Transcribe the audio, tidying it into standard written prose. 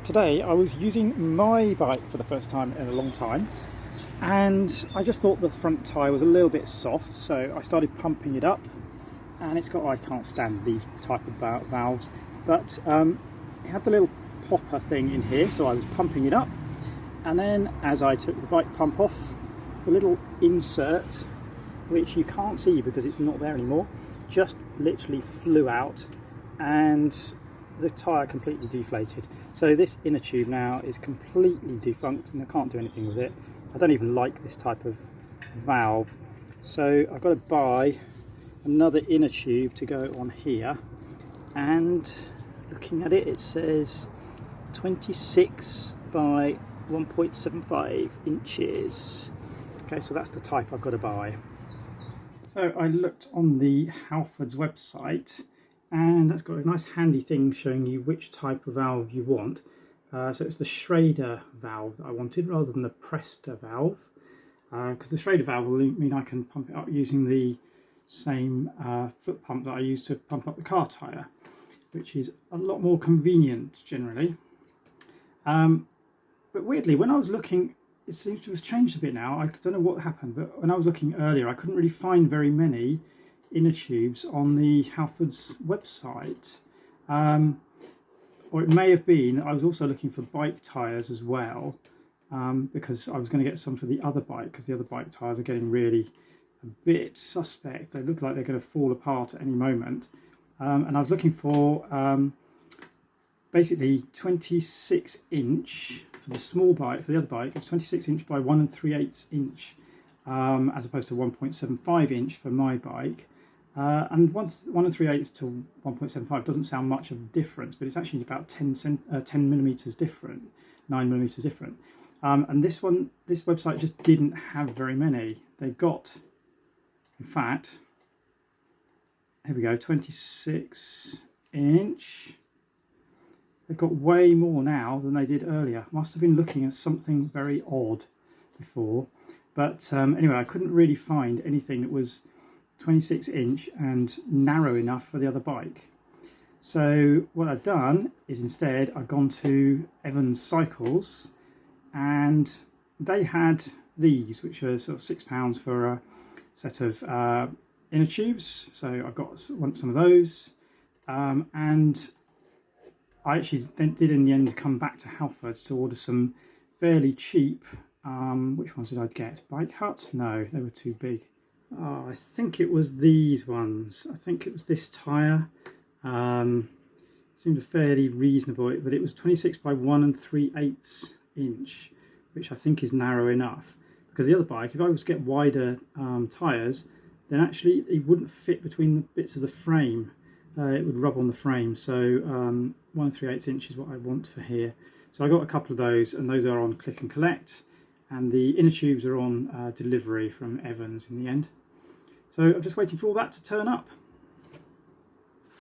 Today I was using my bike for the first time in a long time, and I just thought the front tyre was a little bit soft, so I started pumping it up. And it's got, I can't stand these type of valves, but it had the little popper thing in here, so I was pumping it up, and then as I took the bike pump off, the little insert, which you can't see because it's not there anymore, just literally flew out and the tyre completely deflated. So this inner tube now is completely defunct and I can't do anything with it. I don't even like this type of valve, so I've got to buy another inner tube to go on here, and looking at it, it says 26 by 1.75 inches. Okay, so that's the type I've got to buy. So I looked on the Halfords website, and that's got a nice handy thing showing you which type of valve you want. So it's the Schrader valve that I wanted rather than the Presta valve, because the Schrader valve will mean I can pump it up using the same foot pump that I use to pump up the car tyre, which is a lot more convenient generally. But weirdly, when I was looking, it seems to have changed a bit now. I don't know what happened, but when I was looking earlier, I couldn't really find very many inner tubes on the Halfords website. Or it may have been I was also looking for bike tyres as well, because I was going to get some for the other bike, because the other bike tyres are getting really a bit suspect. They look like they're going to fall apart at any moment. And I was looking for basically 26 inch for the small bike. For the other bike, it's 26 inch by 1 3/8 inch, as opposed to 1.75 inch for my bike. And 1 3/8 to 1.75 doesn't sound much of a difference, but it's actually about 10 millimeters different, 9 millimeters different. And this website just didn't have very many. They've got, in fact, here we go, 26 inch. They've got way more now than they did earlier. Must have been looking at something very odd before. But anyway, I couldn't really find anything that was 26 inch and narrow enough for the other bike. So what I've done is instead I've gone to Evans Cycles, and they had these, which are sort of £6 for a set of inner tubes. So I've got some of those, and I actually did in the end come back to Halfords to order some fairly cheap, which ones did I get? Bike Hut? No, they were too big. Oh, I think it was these ones. I think it was this tyre. Seemed fairly reasonable, but it was 26 by 1 3/8 inch, which I think is narrow enough. Because the other bike, if I was to get wider tyres, then actually it wouldn't fit between the bits of the frame. It would rub on the frame. So 1 3/8 inch is what I want for here. So I got a couple of those, and those are on click and collect. And the inner tubes are on delivery from Evans in the end. So I'm just waiting for all that to turn up.